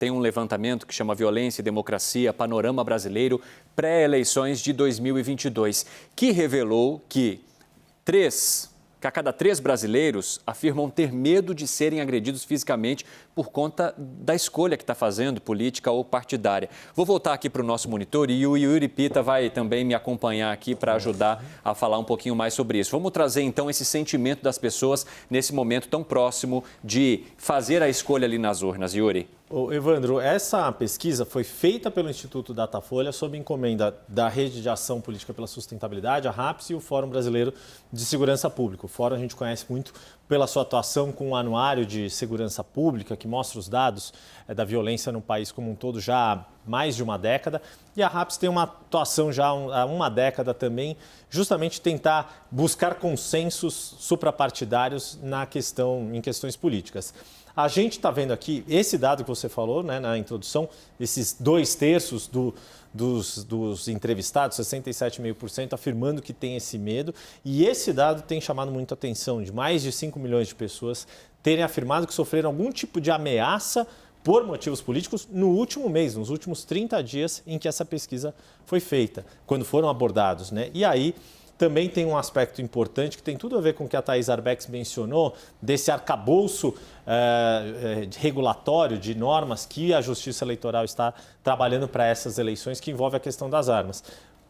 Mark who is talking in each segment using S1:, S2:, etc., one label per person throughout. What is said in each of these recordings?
S1: tem um levantamento que chama Violência e Democracia, Panorama Brasileiro, pré-eleições de 2022, que revelou que a cada 3 brasileiros afirmam ter medo de serem agredidos fisicamente por conta da escolha que está fazendo, política ou partidária. Vou voltar aqui para o nosso monitor e o Yuri Pita vai também me acompanhar aqui para ajudar a falar um pouquinho mais sobre isso. Vamos trazer então esse sentimento das pessoas nesse momento tão próximo de fazer a escolha ali nas urnas, Yuri.
S2: Ô, Evandro, essa pesquisa foi feita pelo Instituto Datafolha sob encomenda da Rede de Ação Política pela Sustentabilidade, a RAPS, e o Fórum Brasileiro de Segurança Pública. O Fórum a gente conhece muito pela sua atuação com o Anuário de Segurança Pública, que mostra os dados da violência no país como um todo já há mais de uma década. E a RAPS tem uma atuação já há uma década também, justamente tentar buscar consensos suprapartidários em questões políticas. A gente está vendo aqui, esse dado que você falou, né, na introdução, esses 2/3 dos entrevistados, 67,5%, afirmando que tem esse medo. E esse dado tem chamado muito a atenção, de mais de 5 milhões de pessoas terem afirmado que sofreram algum tipo de ameaça por motivos políticos no último mês, nos últimos 30 dias em que essa pesquisa foi feita, quando foram abordados, né? E aí também tem um aspecto importante que tem tudo a ver com o que a Thaís Arbex mencionou, desse arcabouço regulatório de normas que a Justiça Eleitoral está trabalhando para essas eleições, que envolve a questão das armas.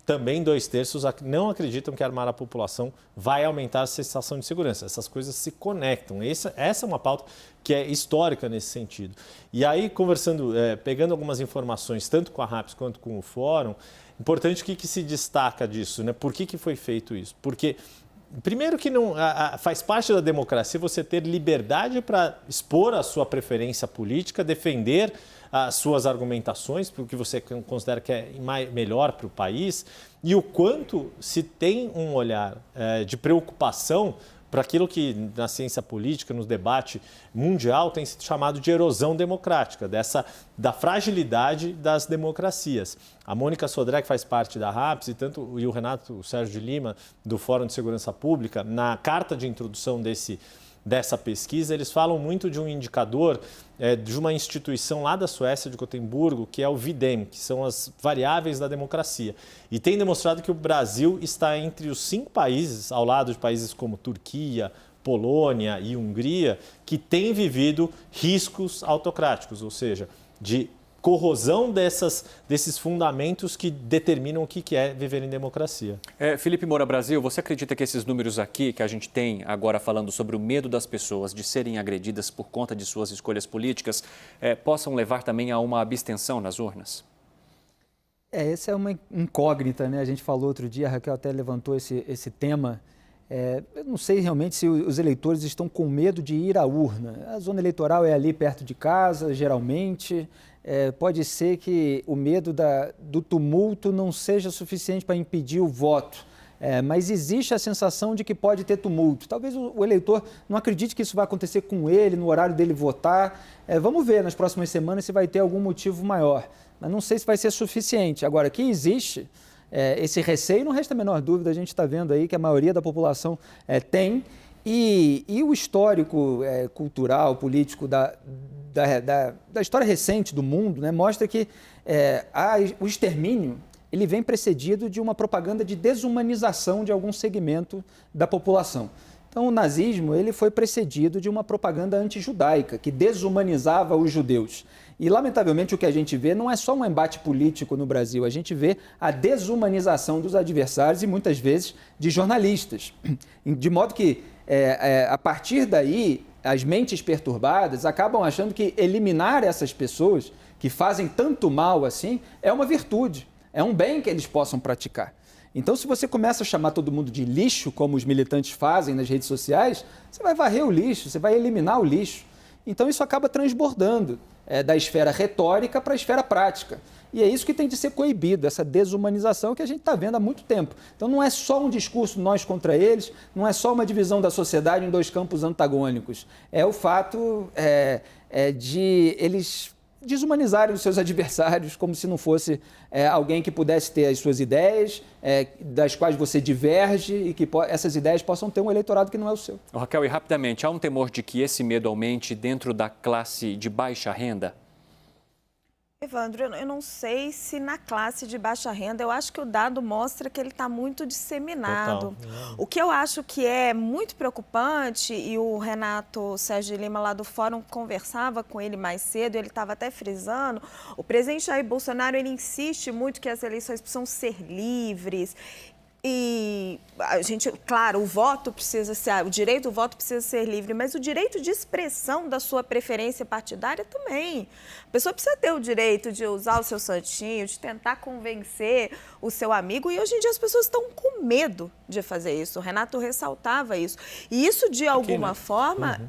S2: Também 2/3 não acreditam que armar a população vai aumentar a sensação de segurança. Essas coisas se conectam. Essa é uma pauta que é histórica nesse sentido. E aí, conversando, pegando algumas informações, tanto com a RAPS quanto com o Fórum, importante o que se destaca disso, né? Por que foi feito isso? Porque, primeiro, que não faz parte da democracia você ter liberdade para expor a sua preferência política, defender as suas argumentações, porque você considera que é melhor para o país, e o quanto se tem um olhar de preocupação para aquilo que na ciência política, no debate mundial, tem sido chamado de erosão democrática, da fragilidade das democracias. A Mônica Sodré, que faz parte da RAPS, e o Renato Sérgio de Lima, do Fórum de Segurança Pública, na carta de introdução dessa pesquisa, eles falam muito de um indicador de uma instituição lá da Suécia, de Gotemburgo, que é o VIDEM, que são as variáveis da democracia. E tem demonstrado que o Brasil está entre os 5 países, ao lado de países como Turquia, Polônia e Hungria, que têm vivido riscos autocráticos, ou seja, de corrosão desses fundamentos que determinam o que é viver em democracia.
S1: Felipe Moura Brasil, você acredita que esses números aqui que a gente tem agora falando sobre o medo das pessoas de serem agredidas por conta de suas escolhas políticas possam levar também a uma abstenção nas urnas?
S3: Essa é uma incógnita, né? A gente falou outro dia, a Raquel até levantou esse tema. Eu não sei realmente se os eleitores estão com medo de ir à urna. A zona eleitoral é ali perto de casa, geralmente. Pode ser que o medo do tumulto não seja suficiente para impedir o voto, mas existe a sensação de que pode ter tumulto. Talvez o eleitor não acredite que isso vai acontecer com ele, no horário dele votar. Vamos ver nas próximas semanas se vai ter algum motivo maior, mas não sei se vai ser suficiente. Agora, que existe esse receio, não resta a menor dúvida, a gente está vendo aí que a maioria da população tem, e o histórico cultural, político da história recente do mundo, né, mostra que o extermínio ele vem precedido de uma propaganda de desumanização de algum segmento da população. Então, o nazismo ele foi precedido de uma propaganda antijudaica, que desumanizava os judeus. E, lamentavelmente, o que a gente vê não é só um embate político no Brasil, a gente vê a desumanização dos adversários e, muitas vezes, de jornalistas. De modo que, a partir daí, as mentes perturbadas acabam achando que eliminar essas pessoas que fazem tanto mal assim é uma virtude, é um bem que eles possam praticar. Então, se você começa a chamar todo mundo de lixo, como os militantes fazem nas redes sociais, você vai varrer o lixo, você vai eliminar o lixo. Então, isso acaba transbordando da esfera retórica para a esfera prática. E é isso que tem de ser coibido, essa desumanização que a gente está vendo há muito tempo. Então, não é só um discurso nós contra eles, não é só uma divisão da sociedade em 2 campos antagônicos. É o fato de eles desumanizarem os seus adversários como se não fosse alguém que pudesse ter as suas ideias, das quais você diverge e que essas ideias possam ter um eleitorado que não é o seu.
S1: Raquel, e rapidamente, há um temor de que esse medo aumente dentro da classe de baixa renda?
S4: Evandro, eu não sei se na classe de baixa renda, eu acho que o dado mostra que ele está muito disseminado.
S2: Total.
S4: O que eu acho que é muito preocupante, e o Renato Sérgio Lima lá do Fórum conversava com ele mais cedo, ele estava até frisando, o presidente Jair Bolsonaro, ele insiste muito que as eleições precisam ser livres. E a gente, claro, o voto precisa ser, o direito do voto precisa ser livre, mas o direito de expressão da sua preferência partidária também. A pessoa precisa ter o direito de usar o seu santinho, de tentar convencer o seu amigo, e hoje em dia as pessoas estão com medo de fazer isso. O Renato ressaltava isso. E isso, de alguma forma,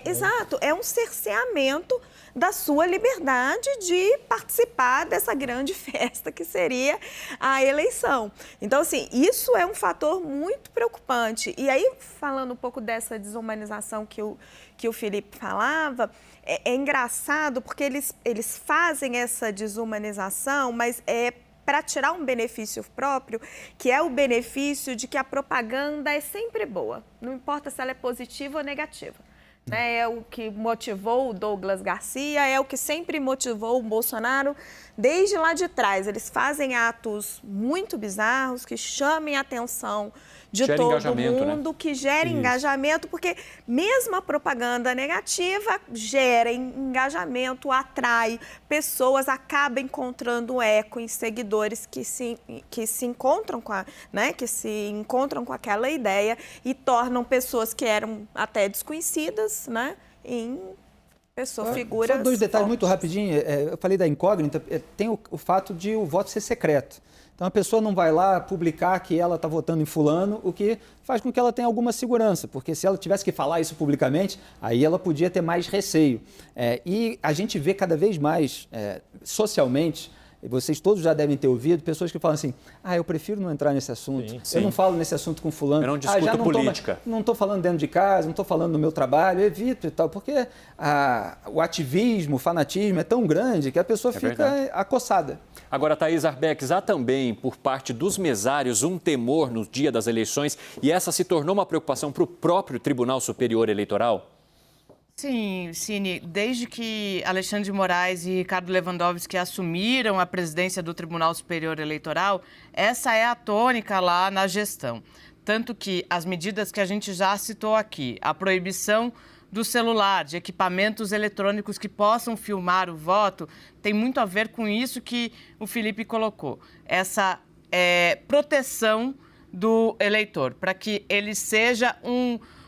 S4: exato, é um cerceamento da sua liberdade de participar dessa grande festa que seria a eleição. Então, assim, isso é um fator muito preocupante. E aí, falando um pouco dessa desumanização que o Felipe falava, é engraçado porque eles fazem essa desumanização, mas é para tirar um benefício próprio, que é o benefício de que a propaganda é sempre boa, não importa se ela é positiva ou negativa. É o que motivou o Douglas Garcia, é o que sempre motivou o Bolsonaro desde lá de trás. Eles fazem atos muito bizarros que chamem a atenção de todo mundo, né? Que gera engajamento, porque mesmo a propaganda negativa gera engajamento, atrai pessoas, acaba encontrando eco em seguidores que se encontram com aquela ideia e tornam pessoas que eram até desconhecidas, né, em figuras.
S3: Só dois detalhes
S4: fortes.
S3: muito rapidinho. Eu falei da incógnita, tem o fato de o voto ser secreto. Então, a pessoa não vai lá publicar que ela está votando em fulano, o que faz com que ela tenha alguma segurança, porque se ela tivesse que falar isso publicamente, aí ela podia ter mais receio. E a gente vê cada vez mais, socialmente, vocês todos já devem ter ouvido, pessoas que falam assim, eu prefiro não entrar nesse assunto, eu não falo nesse assunto com fulano.
S1: Eu não discuto política.
S3: Não estou falando dentro de casa, não estou falando no meu trabalho, eu evito e tal, porque o ativismo, o fanatismo é tão grande que a pessoa fica acossada.
S1: Agora, Thaís Arbex, há também, por parte dos mesários, um temor no dia das eleições e essa se tornou uma preocupação para o próprio Tribunal Superior Eleitoral?
S5: Sim, Cine, desde que Alexandre de Moraes e Ricardo Lewandowski assumiram a presidência do Tribunal Superior Eleitoral, essa é a tônica lá na gestão. Tanto que as medidas que a gente já citou aqui, a proibição do celular, de equipamentos eletrônicos que possam filmar o voto, tem muito a ver com isso que o Felipe colocou. Essa proteção do eleitor, para que ele seja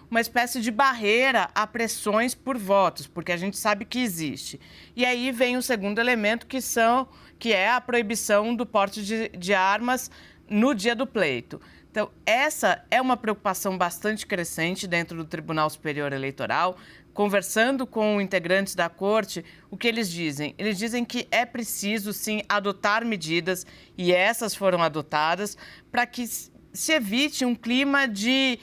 S5: uma espécie de barreira a pressões por votos, porque a gente sabe que existe. E aí vem o segundo elemento, que é a proibição do porte de armas no dia do pleito. Então, essa é uma preocupação bastante crescente dentro do Tribunal Superior Eleitoral. Conversando com integrantes da Corte, o que eles dizem? Eles dizem que é preciso, sim, adotar medidas, e essas foram adotadas, para que se evite um clima de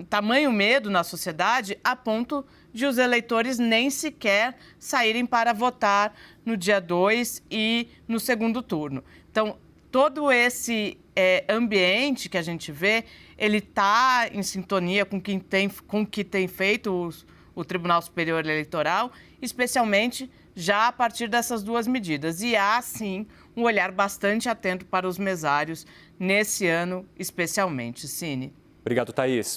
S5: tamanho medo na sociedade a ponto de os eleitores nem sequer saírem para votar no dia 2 e no segundo turno. Então, todo esse ambiente que a gente vê, ele está em sintonia com o que tem feito o Tribunal Superior Eleitoral, especialmente já a partir dessas duas medidas. E há, sim, um olhar bastante atento para os mesários nesse ano, especialmente. Cine.
S1: Obrigado, Thaís.